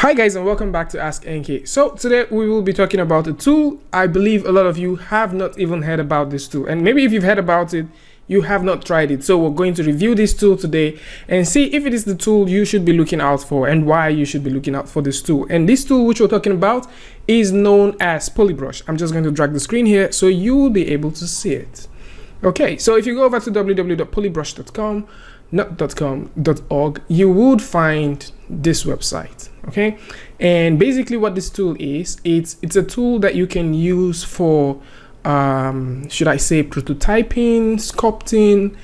Hi guys, and welcome back to askNK. So today we will be talking about a tool. I believe a lot of you have not even heard about this tool, and maybe if you've heard about it, you have not tried it. So we're going to review this tool today and see if it is the tool you should be looking out for and why you should be looking out for this tool. And this tool which we're talking about is known as Polybrush. I'm just going to drag the screen here so you will be able to see it. Okay, so if you go over to www.polybrush.com, not .com.org, you would find this website. Okay, and basically what this tool is, it's a tool that you can use for should I say prototyping, sculpting.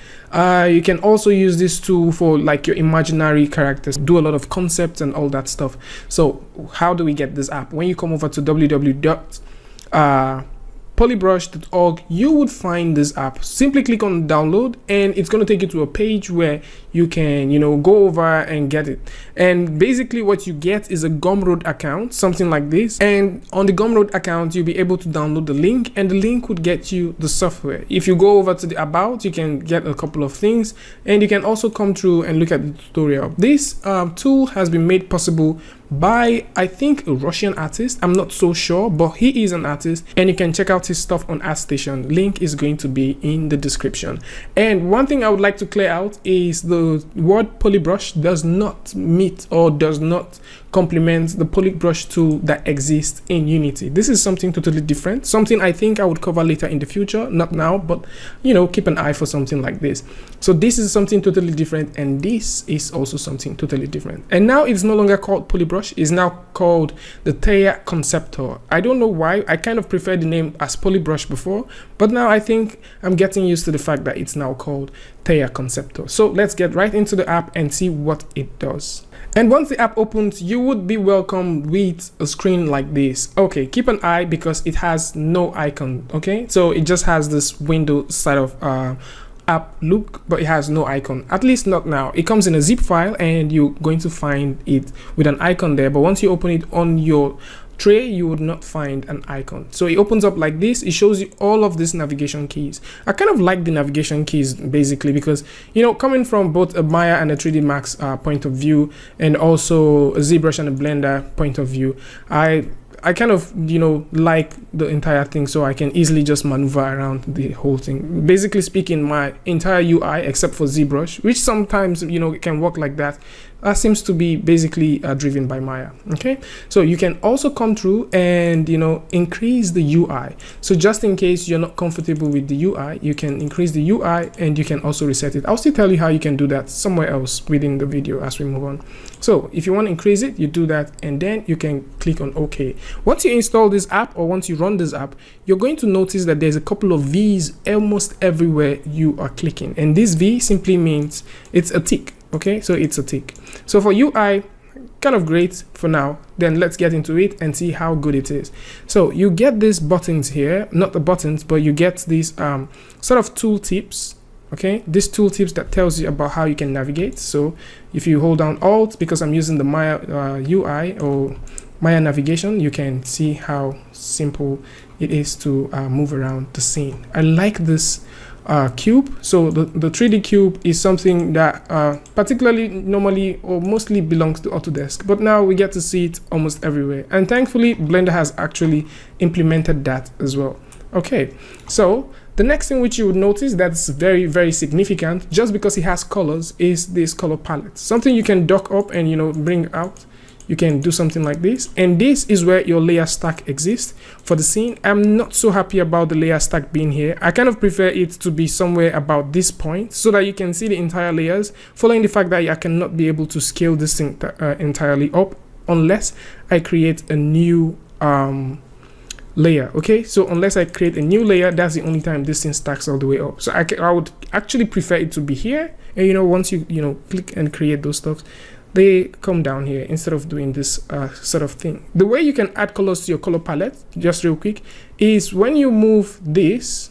You can also use this tool for like your imaginary characters, do a lot of concepts and all that stuff. So how do we get this app? When you come over to www.polybrush.org, you would find this app. Simply click on download and it's going to take you to a page where you can, go over and get it. And basically what you get is a Gumroad account, something like this. And on the Gumroad account, you'll be able to download the link, and the link would get you the software. If you go over to the about, you can get a couple of things, and you can also come through and look at the tutorial. This tool has been made possible by, I think, a Russian artist. I'm not so sure, but he is an artist, and you can check out his stuff on ArtStation. Link is going to be in the description. And one thing I would like to clear out is the word Polybrush does not meet or does not complement the Polybrush tool that exists in Unity. This is something totally different, something I think I would cover later in the future, not now, but keep an eye for something like this. So this is something totally different, and this is also something totally different. And now it's no longer called Polybrush, it's now called the TEYA Conceptor. I don't know why. I kind of preferred the name as Polybrush before, but now I think I'm getting used to the fact that it's now called TEYA Conceptor. So let's get right into the app and see what it does. And once the app opens, you would be welcomed with a screen like this. Okay, keep an eye because it has no icon. Okay, so it just has this window side of app look, but it has no icon, at least not now. It comes in a zip file and you're going to find it with an icon there, but once you open it on your tray, you would not find an icon. So it opens up like this. It shows you all of these navigation keys. I kind of like the navigation keys basically because coming from both a Maya and a 3D Max point of view, and also a ZBrush and a Blender point of view, I kind of like the entire thing, so I can easily just maneuver around the whole thing. Basically speaking, my entire UI except for ZBrush, which sometimes it can work like that, seems to be basically driven by Maya. Okay, so you can also come through and increase the UI. So just in case you're not comfortable with the UI, you can increase the UI and you can also reset it. I'll still tell you how you can do that somewhere else within the video as we move on. So if you want to increase it, you do that, and then you can click on OK. Once you install this app, or once you run this app, you're going to notice that there's a couple of V's almost everywhere you are clicking, and this V simply means it's a tick. Okay, so it's a tick. So for UI, kind of great for now. Then let's get into it and see how good it is. So you get these buttons here, not the buttons, but you get these sort of tool tips. Okay, these tool tips that tells you about how you can navigate. So if you hold down Alt, because I'm using the Maya UI or Maya navigation, you can see how simple it is to move around the scene. I like this cube. So the 3D cube is something that particularly normally or mostly belongs to Autodesk, but now we get to see it almost everywhere, and thankfully Blender has actually implemented that as well. Okay, so the next thing which you would notice that's very, very significant, just because it has colors, is this color palette. Something you can dock up and bring out. You can do something like this, and this is where your layer stack exists for the scene. I'm not so happy about the layer stack being here. I kind of prefer it to be somewhere about this point so that you can see the entire layers, following the fact that I cannot be able to scale this thing entirely up unless I create a new layer. Okay, so unless I create a new layer, that's the only time this thing stacks all the way up. So I would actually prefer it to be here, and once you click and create those stuff, they come down here instead of doing this sort of thing. The way you can add colors to your color palette, just real quick, is when you move this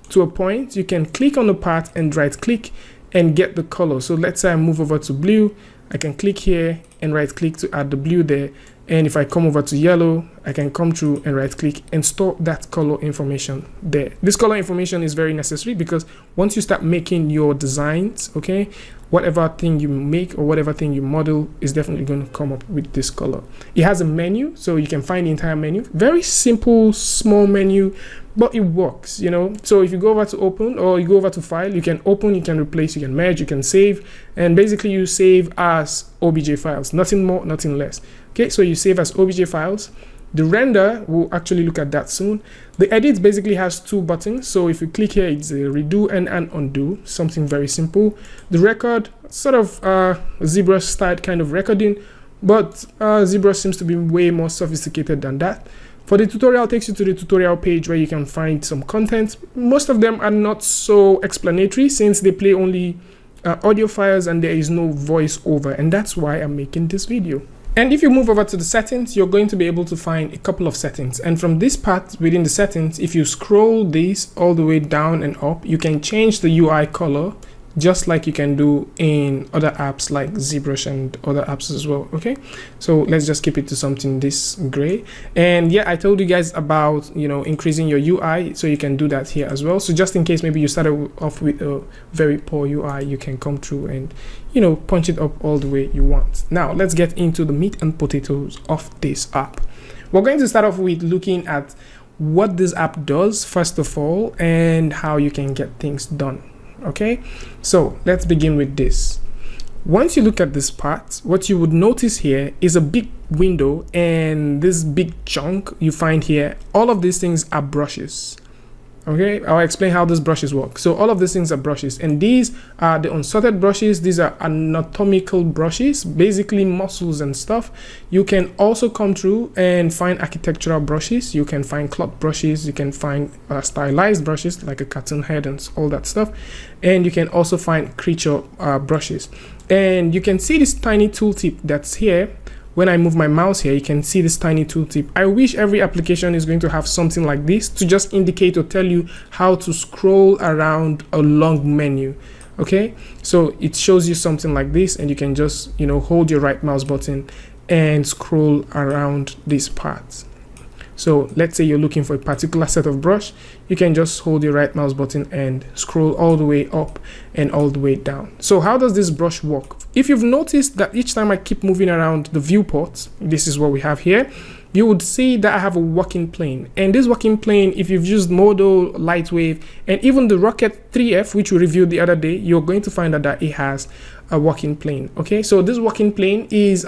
to a point, you can click on the part and right click and get the color. So let's say I move over to blue, I can click here and right click to add the blue there, And if I come over to yellow, I can come through and right click and store that color information there. This color information is very necessary because once you start making your designs, okay, whatever thing you make or whatever thing you model is definitely going to come up with this color. It has a menu, so you can find the entire menu. Very simple, small menu, but it works, you know. So if you go over to open or you go over to file, you can open, you can replace, you can merge, you can save, and basically you save as OBJ files, nothing more, nothing less. Okay, so you save as OBJ files. The render, we'll actually look at that soon. The edit basically has two buttons. So if you click here, it's a redo and an undo, something very simple. The record, sort of ZBrush style kind of recording, but ZBrush seems to be way more sophisticated than that. For the tutorial, takes you to the tutorial page where you can find some content. Most of them are not so explanatory since they play only audio files and there is no voiceover, and that's why I'm making this video. And if you move over to the settings, you're going to be able to find a couple of settings. And from this part within the settings, if you scroll this all the way down and up, you can change the UI color just like you can do in other apps like ZBrush and other apps as well. Okay, so let's just keep it to something this gray. And yeah, I told you guys about, you know, increasing your UI, so you can do that here as well. So just in case maybe you started off with a very poor UI, you can come through and, you know, punch it up all the way you want. Now let's get into the meat and potatoes of this app. We're going to start off with looking at what this app does first of all and how you can get things done. Okay, so let's begin with this. Once you look at this part, what you would notice here is a big window, and this big chunk you find here, all of these things are brushes. Okay, I'll explain how these brushes work. So all of these things are brushes, and these are the unsorted brushes. These are anatomical brushes, basically muscles and stuff. You can also come through and find architectural brushes. You can find cloth brushes. You can find stylized brushes like a cartoon head and all that stuff. And you can also find creature brushes. And you can see this tiny tooltip that's here. When I move my mouse here, you can see this tiny tooltip. I wish every application is going to have something like this to just indicate or tell you how to scroll around a long menu. Okay, so it shows you something like this, and you can just, you know, hold your right mouse button and scroll around these parts. So let's say you're looking for a particular set of brush, you can just hold your right mouse button and scroll all the way up and all the way down. So how does this brush work? If you've noticed that each time I keep moving around the viewport, this is what we have here, you would see that I have a working plane. And this working plane, if you've used Model, Lightwave, and even the Rocket 3F, which we reviewed the other day, you're going to find out that it has a working plane. Okay, so this working plane is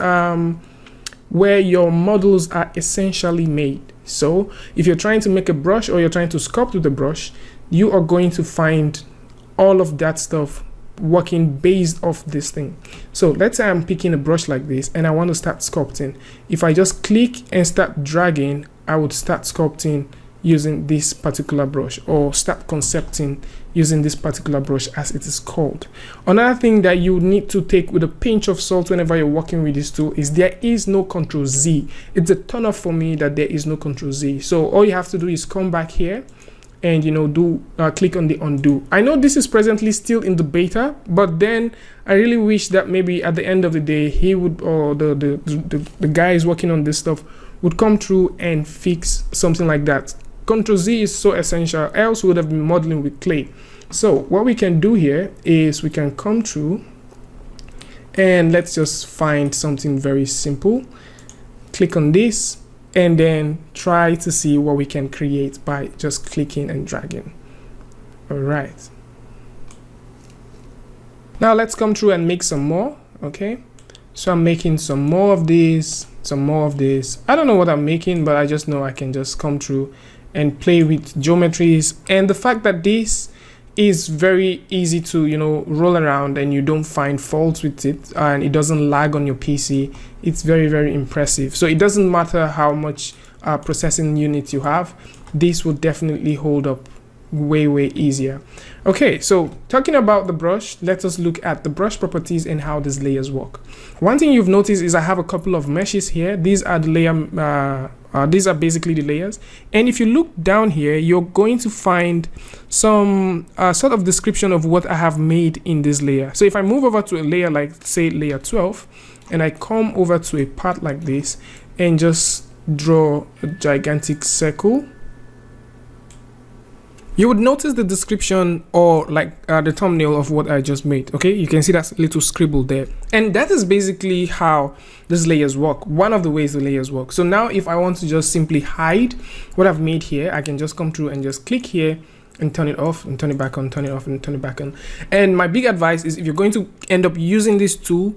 where your models are essentially made. So if you're trying to make a brush or you're trying to sculpt with a brush, you are going to find all of that stuff working based off this thing. So let's say I'm picking a brush like this and I want to start sculpting. If I just click and start dragging, I would start sculpting using this particular brush, or start concepting using this particular brush as it is called. Another thing that you need to take with a pinch of salt whenever you're working with this tool is there is no Control Z. It's a turn off for me that there is no Control Z. So all you have to do is come back here and, you know, click on the undo. I know this is presently still in the beta, but then I really wish that maybe at the end of the day he would, or the guys working on this stuff would come through and fix something like that. Control Z is so essential, else we would have been modeling with clay. So what we can do here is we can come through and let's just find something very simple. Click on this and then try to see what we can create by just clicking and dragging. All right. Now let's come through and make some more. Okay. So I'm making some more of this, some more of this. I don't know what I'm making, but I just know I can just come through and play with geometries. And the fact that this is very easy to, you know, roll around and you don't find faults with it and it doesn't lag on your PC, it's very, very impressive. So it doesn't matter how much processing unit you have, this will definitely hold up way easier. Okay, so talking about the brush, let us look at the brush properties and how these layers work. One thing you've noticed is I have a couple of meshes here. These are the layer these are basically the layers, and if you look down here, you're going to find some sort of description of what I have made in this layer. So if I move over to a layer like, say, layer 12, and I come over to a part like this and just draw a gigantic circle, you would notice the description or like the thumbnail of what I just made. Okay, you can see that little scribble there, and that is basically how these layers work, one of the ways the layers work. So now if I want to just simply hide what I've made here, I can just come through and just click here and turn it off and turn it back on, turn it off and turn it back on. And my big advice is, if you're going to end up using this tool,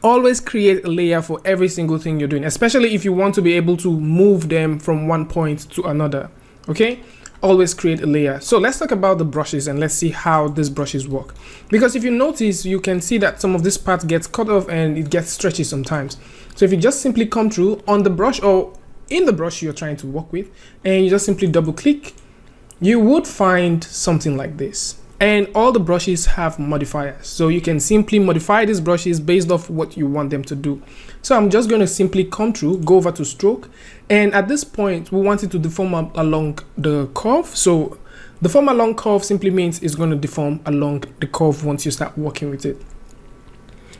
always create a layer for every single thing you're doing, especially if you want to be able to move them from one point to another. Okay, always create a layer. So let's talk about the brushes and let's see how these brushes work, because if you notice, you can see that some of this part gets cut off and it gets stretchy sometimes. So if you just simply come through on the brush or in the brush you're trying to work with, and you just simply double click, you would find something like this. And all the brushes have modifiers, so you can simply modify these brushes based off what you want them to do. So I'm just going to simply come through, go over to stroke, and at this point we want it to deform along the curve. So deform along curve simply means it's going to deform along the curve once you start working with it.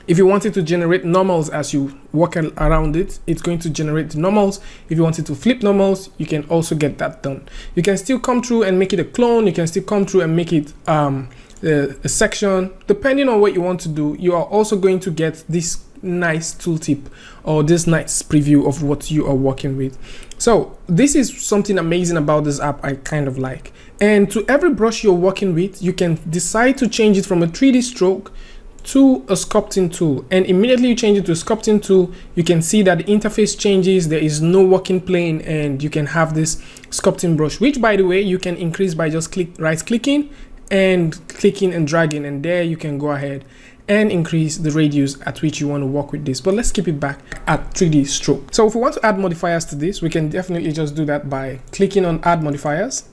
If you want it to generate normals as you walk around it, it's going to generate the normals. If you want it to flip normals, you can also get that done. You can still come through and make it a clone. You can still come through and make it a section. Depending on what you want to do, you are also going to get this nice tooltip or this nice preview of what you are working with. So this is something amazing about this app I kind of like. And to every brush you're working with, you can decide to change it from a 3D stroke to a sculpting tool, and immediately you change it to a sculpting tool, you can see that the interface changes. There is no working plane, and you can have this sculpting brush, which by the way you can increase by just right clicking and clicking and dragging, and there you can go ahead and increase the radius at which you want to work with this. But let's keep it back at 3D stroke. So if we want to add modifiers to this, we can definitely just do that by clicking on add modifiers.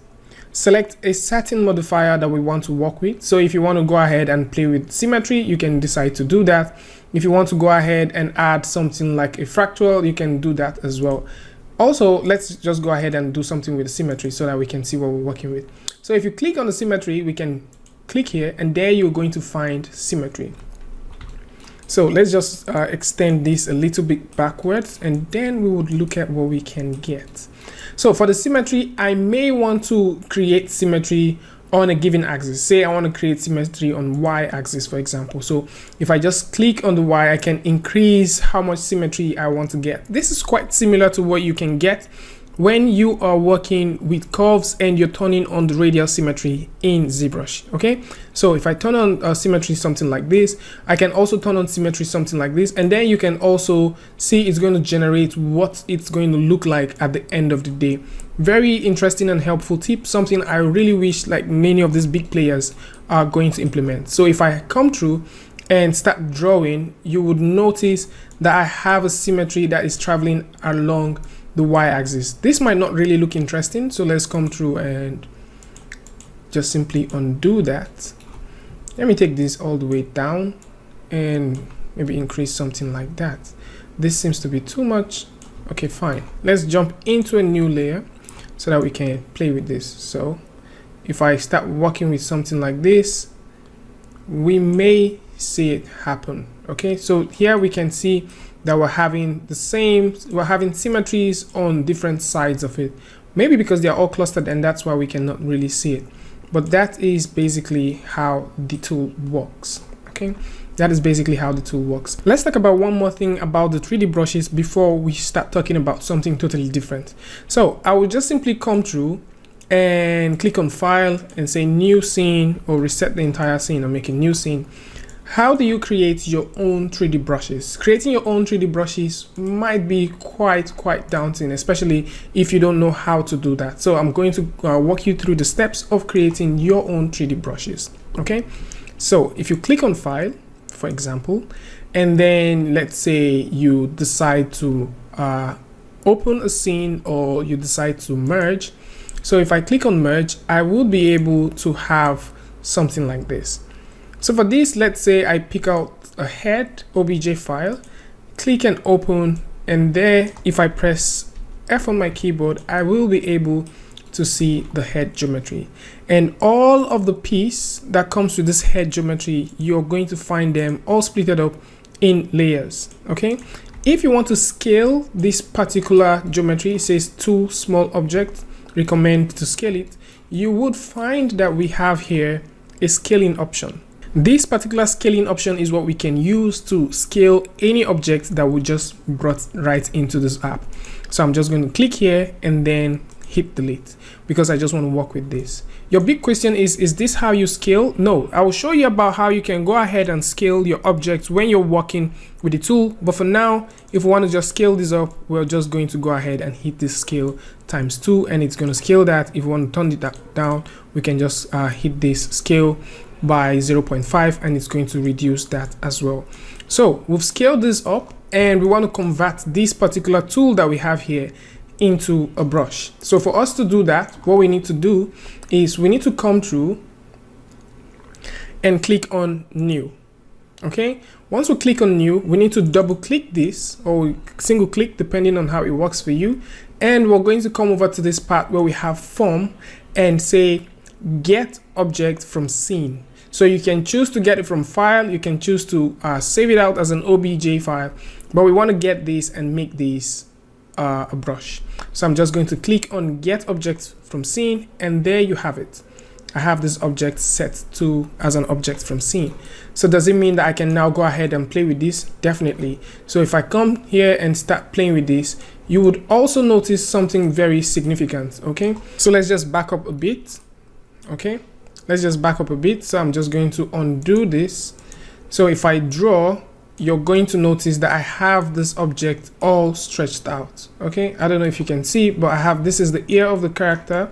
Select a certain modifier that we want to work with. So if you want to go ahead and play with symmetry, you can decide to do that. If you want to go ahead and add something like a fractal, you can do that as well. Also, let's just go ahead and do something with symmetry so that we can see what we're working with. So if you click on the symmetry, we can click here, and there you're going to find symmetry. So let's just extend this a little bit backwards, and then we would look at what we can get. So for the symmetry, I may want to create symmetry on a given axis. Say I want to create symmetry on Y axis, for example. So if I just click on the Y, I can increase how much symmetry I want to get. This is quite similar to what you can get when you are working with curves and you're turning on the radial symmetry in ZBrush. Okay, so if I turn on symmetry something like this, I can also turn on symmetry something like this, and then you can also see it's going to generate what it's going to look like at the end of the day. Very interesting and helpful tip, something I really wish like many of these big players are going to implement. So if I come through and start drawing, you would notice that I have a symmetry that is traveling along the Y-axis. This might not really look interesting, so let's come through and just simply undo that. Let me take this all the way down and maybe increase something like that. This seems to be too much. Okay, fine. Let's jump into a new layer so that we can play with this. So if I start working with something like this, we may see it happen. Okay, so here we can see that we're having symmetries on different sides of it, maybe because they're all clustered and that's why we cannot really see it. But that is basically how the tool works. Okay, that is basically how the tool works. Let's talk about one more thing about the 3D brushes before we start talking about something totally different. So I will just simply come through and click on file and say new scene, or reset the entire scene and make a new scene. How do you create your own 3D brushes? Creating your own 3D brushes might be quite daunting, especially if you don't know how to do that. So I'm going to walk you through the steps of creating your own 3D brushes. Okay, so if you click on file, for example, and then let's say you decide to open a scene, or you decide to merge. So if I click on merge, I will be able to have something like this. So for this, let's say I pick out a head OBJ file, click and open, and there, if I press F on my keyboard, I will be able to see the head geometry. And all of the piece that comes with this head geometry, you're going to find them all splitted up in layers. Okay, if you want to scale this particular geometry, it says too small object, recommend to scale it, you would find that we have here a scaling option. This particular scaling option is what we can use to scale any object that we just brought right into this app. So I'm just going to click here and then hit delete because I just want to work with this. Your big question is this how you scale? No, I will show you about how you can go ahead and scale your objects when you're working with the tool. But for now, if we want to just scale this up, we're just going to go ahead and hit this scale ×2 and it's going to scale that. If we want to turn it down, we can just hit this scale by 0.5 and it's going to reduce that as well. So we've scaled this up and we want to convert this particular tool that we have here into a brush. So for us to do that, what we need to do is we need to come through and click on new. Okay, once we click on new, we need to double click this or single click depending on how it works for you, and we're going to come over to this part where we have form and say get object from scene. So you can choose to get it from file, you can choose to save it out as an OBJ file, but we want to get this and make this a brush. So I'm just going to click on get object from scene and there you have it. I have this object set to as an object from scene. So does it mean that I can now go ahead and play with this? Definitely. So if I come here and start playing with this, you would also notice something very significant. Okay, so let's just back up a bit. Okay, let's just back up a bit. So I'm just going to undo this. So if I draw, you're going to notice that I have this object all stretched out. Okay, I don't know if you can see, but I have, this is the ear of the character,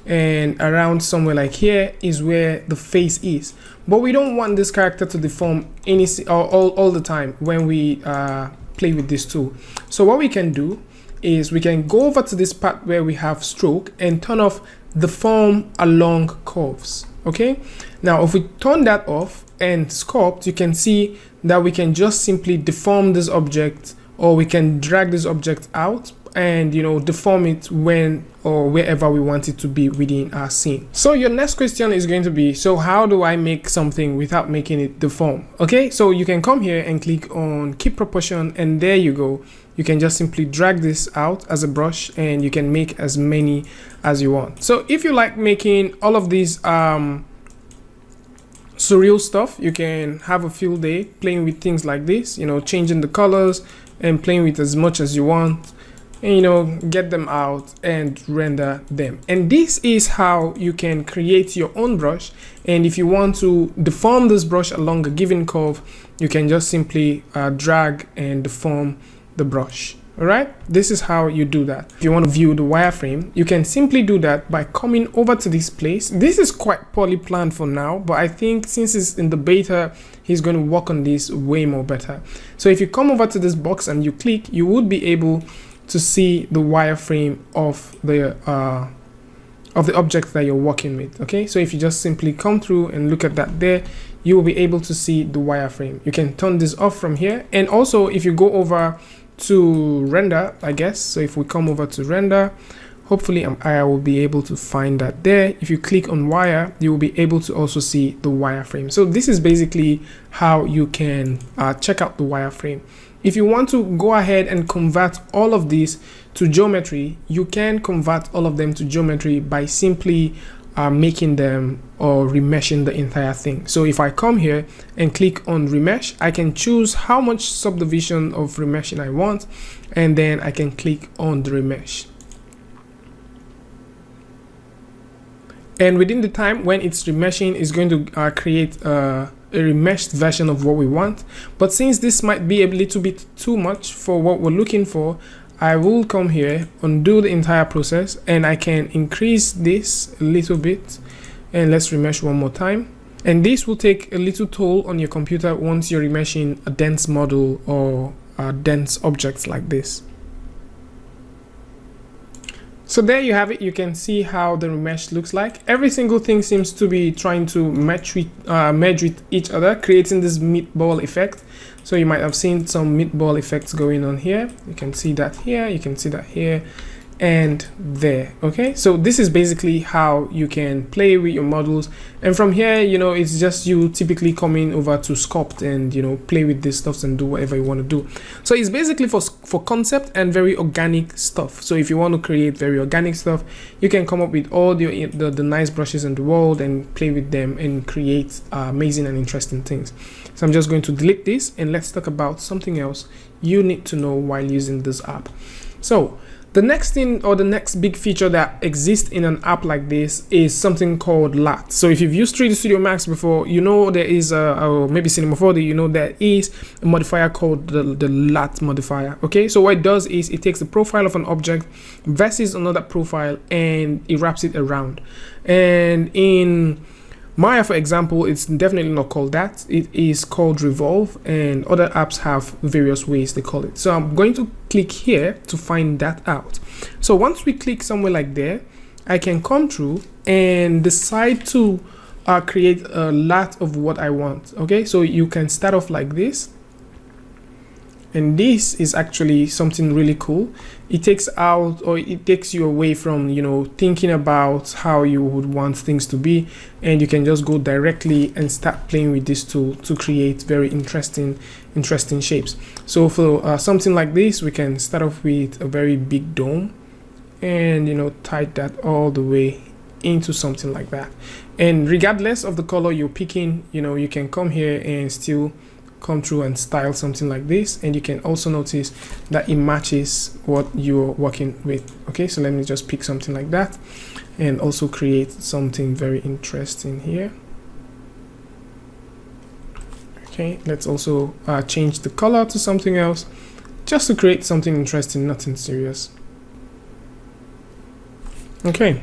and around somewhere like here is where the face is. But we don't want this character to deform any all the time when we play with this tool. So what we can do is we can go over to this part where we have stroke and turn off deform along curves. Okay, now if we turn that off and sculpt, you can see that we can just simply deform this object, or we can drag this object out and, you know, deform it when or wherever we want it to be within our scene. So your next question is going to be, so how do I make something without making it deform? Okay, so you can come here and click on keep proportion and there you go. You can just simply drag this out as a brush and you can make as many as you want. So if you like making all of these surreal stuff, you can have a field day playing with things like this, you know, changing the colors and playing with as much as you want, and, you know, get them out and render them. And this is how you can create your own brush. And if you want to deform this brush along a given curve, you can just simply drag and deform the brush. All right, this is how you do that. If you want to view the wireframe, you can simply do that by coming over to this place. This is quite poorly planned for now, but I think since it's in the beta, he's going to work on this way more better. So if you come over to this box and you click, you would be able to see the wireframe of the object that you're working with. Okay, so if you just simply come through and look at that there, you will be able to see the wireframe. You can turn this off from here, and also if you go over to render, I guess, so if we come over to render, hopefully I will be able to find that there. If you click on wire, you will be able to also see the wireframe. So this is basically how you can check out the wireframe. If you want to go ahead and convert all of these to geometry, you can convert all of them to geometry by simply making them or remeshing the entire thing. So if I come here and click on remesh, I can choose how much subdivision of remeshing I want, and then I can click on the remesh. And within the time when it's remeshing, it's going to create a remeshed version of what we want. But since this might be a little bit too much for what we're looking for, I will come here, undo the entire process, and I can increase this a little bit, and let's remesh one more time. And this will take a little toll on your computer once you're remeshing a dense model or dense objects like this. So there you have it. You can see how the remesh looks like. Every single thing seems to be trying to merge with each other, creating this meatball effect. So you might have seen some meatball effects going on here. You can see that here, you can see that here, and there. Okay, so this is basically how you can play with your models, and from here, you know, it's just you typically coming over to sculpt and, you know, play with this stuff and do whatever you want to do. So it's basically for concept and very organic stuff. So if you want to create very organic stuff, you can come up with all the nice brushes in the world and play with them and create amazing and interesting things. So I'm just going to delete this, and let's talk about something else you need to know while using this app. So the next thing, or the next big feature that exists in an app like this, is something called Lat. So if you've used 3D Studio Max before, you know there is or maybe Cinema 4D, you know there is a modifier called the Lat Modifier. Okay, so what it does is it takes the profile of an object versus another profile and it wraps it around. And in Maya, for example, it's definitely not called that. It is called Revolve, and other apps have various ways they call it. So I'm going to click here to find that out. So once we click somewhere like there, I can come through and decide to create a lot of what I want. Okay, so you can start off like this. And this is actually something really cool. It takes you away from, you know, thinking about how you would want things to be, and you can just go directly and start playing with this tool to create very interesting shapes. So for something like this, we can start off with a very big dome and, you know, tight that all the way into something like that. And regardless of the color you're picking, you know, you can come here and still come through and style something like this, and you can also notice that it matches what you're working with. Okay, so let me just pick something like that and also create something very interesting here. Okay, let's also change the color to something else just to create something interesting, nothing serious. Okay,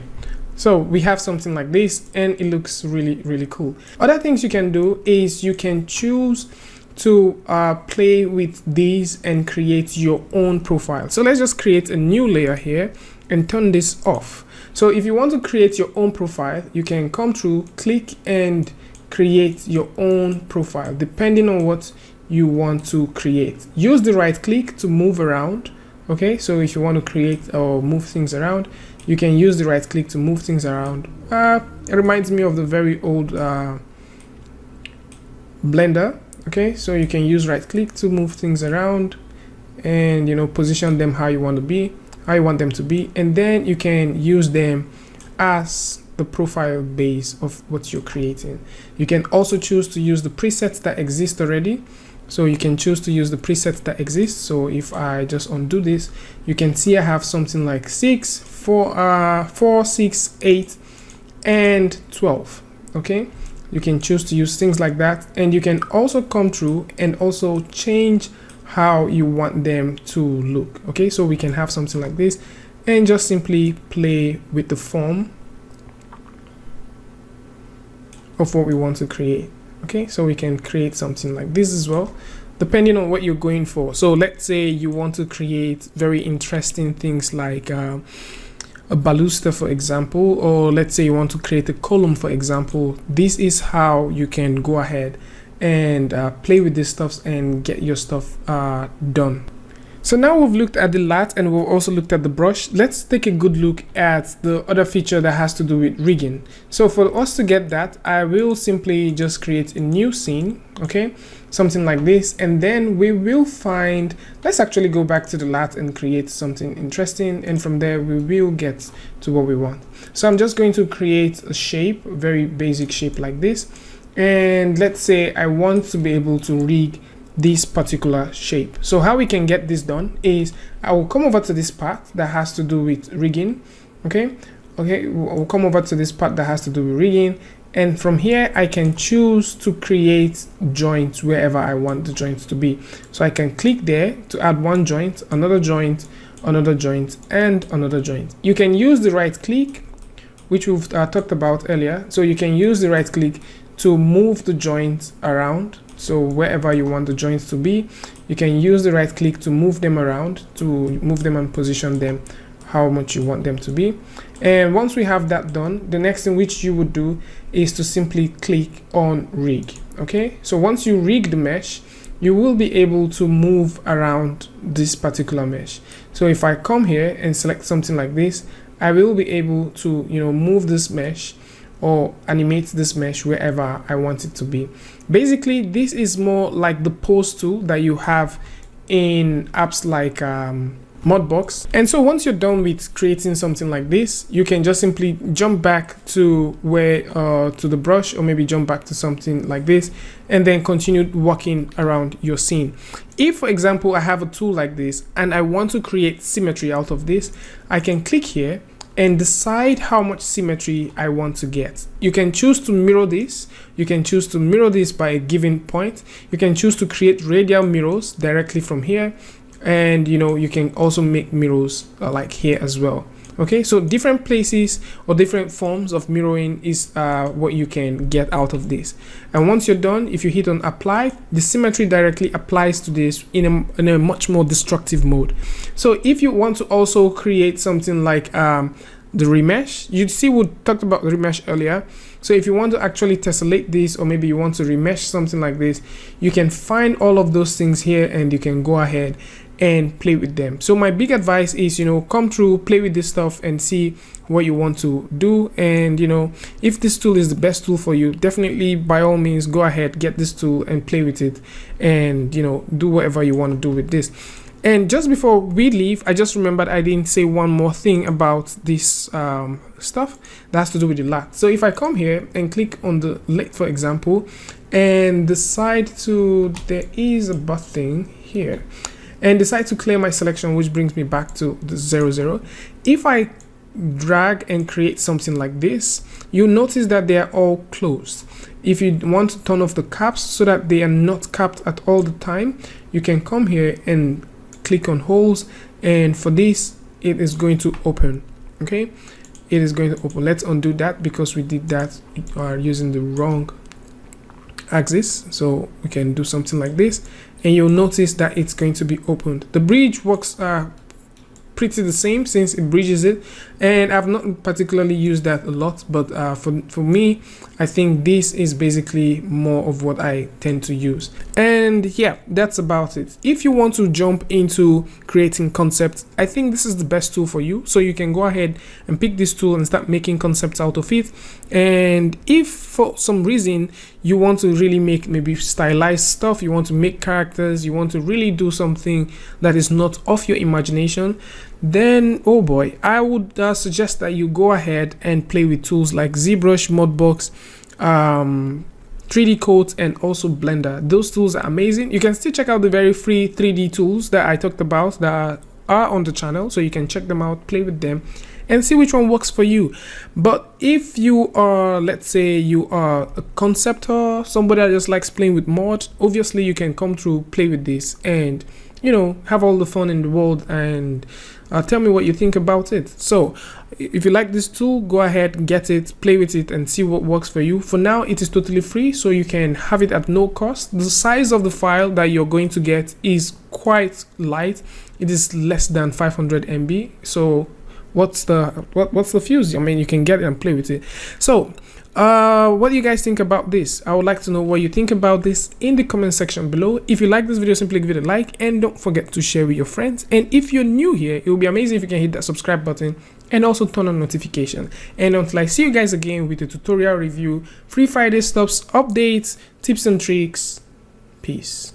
so we have something like this and it looks really cool. Other things you can do is you can choose to play with these and create your own profile. So let's just create a new layer here and turn this off. So if you want to create your own profile, you can come through, click and create your own profile depending on what you want to create. Use the right click to move around. Okay, so if you want to create or move things around, you can use the right click to move things around. It reminds me of the very old Blender. Okay, so you can use right click to move things around and, you know, position them how you want them to be, and then you can use them as the profile base of what you're creating. You can also choose to use the presets that exist already. So you can choose to use the presets that exist. So if I just undo this, you can see I have something like 6, 4, 6, 8, and 12. Okay, you can choose to use things like that, and you can also come through and also change how you want them to look. Okay, so we can have something like this and just simply play with the form of what we want to create. Okay, so we can create something like this as well, depending on what you're going for. So let's say you want to create very interesting things like a baluster, for example, or let's say you want to create a column, for example. This is how you can go ahead and play with this stuff and get your stuff done. So now we've looked at the lat and we've also looked at the brush. Let's take a good look at the other feature that has to do with rigging. So for us to get that, I will simply just create a new scene, okay, something like this, and then we will find, let's actually go back to the lat and create something interesting, and from there we will get to what we want. So I'm just going to create a shape, a very basic shape like this, and let's say I want to be able to rig this particular shape. So how we can get this done is I will come over to this part that has to do with rigging. Okay, we'll come over to this part that has to do with rigging, and from here I can choose to create joints wherever I want the joints to be. So I can click there to add one joint, another joint, another joint, and another joint. You can use the right click, which we've talked about earlier. So you can use the right click to move the joints around. So wherever you want the joints to be, you can use the right click to move them around, to move them and position them how much you want them to be. And once we have that done, the next thing which you would do is to simply click on rig. Okay, so once you rig the mesh, you will be able to move around this particular mesh. So if I come here and select something like this, I will be able to, you know, move this mesh or animate this mesh wherever I want it to be. Basically, this is more like the pose tool that you have in apps like Modbox. And so once you're done with creating something like this, you can just simply jump back to where to the brush, or maybe jump back to something like this, and then continue walking around your scene. If, for example, I have a tool like this and I want to create symmetry out of this, I can click here and decide how much symmetry I want to get. You can choose to mirror this. You can choose to mirror this by a given point. You can choose to create radial mirrors directly from here. And you know, you can also make mirrors like here as well. Okay, so different places or different forms of mirroring is what you can get out of this. And once you're done, if you hit on apply, the symmetry directly applies to this in a much more destructive mode. So if you want to also create something like the remesh, you see we talked about the remesh earlier. So if you want to actually tessellate this, or maybe you want to remesh something like this, you can find all of those things here and you can go ahead and play with them. So my big advice is, you know, come through, play with this stuff and see what you want to do. And you know, if this tool is the best tool for you, definitely by all means go ahead, get this tool and play with it, and you know, do whatever you want to do with this. And just before we leave, I just remembered I didn't say one more thing about this stuff that has to do with the lat. So if I come here and click on the lat, for example, and decide to, there is a button here, and decide to clear my selection, which brings me back to the 00. If I drag and create something like this, you'll notice that they are all closed. If you want to turn off the caps so that they are not capped at all the time, you can come here and click on holes, and for this it is going to open. Okay, it is going to open. Let's undo that because we did that using the wrong axis. So we can do something like this, and you'll notice that it's going to be opened. The bridge works pretty the same since it bridges it, and I've not particularly used that a lot, but for me, I think this is basically more of what I tend to use. And yeah, that's about it. If you want to jump into creating concepts, I think this is the best tool for you. So you can go ahead and pick this tool and start making concepts out of it. And if for some reason you want to really make maybe stylized stuff, you want to make characters, you want to really do something that is not off your imagination, then oh boy, I would suggest that you go ahead and play with tools like ZBrush, Modbox, 3D Coat, and also Blender. Those tools are amazing. You can still check out the very free 3D tools that I talked about that are on the channel, so you can check them out, play with them, and see which one works for you. But if you are, let's say you are a conceptor, somebody that just likes playing with mod, obviously you can come through, play with this, and you know, have all the fun in the world, and tell me what you think about it. So if you like this tool, go ahead, get it, play with it, and see what works for you. For now, it is totally free, so you can have it at no cost. The size of the file that you're going to get is quite light. It is less than 500 MB. So what's the fuse? I mean, you can get it and play with it. So what do you guys think about this? I would like to know what you think about this in the comment section below. If you like this video, simply give it a like, and don't forget to share with your friends. And if you're new here, it will be amazing if you can hit that subscribe button and also turn on notification. And until I see you guys again with a tutorial review, Free Friday stops, updates, tips and tricks, peace.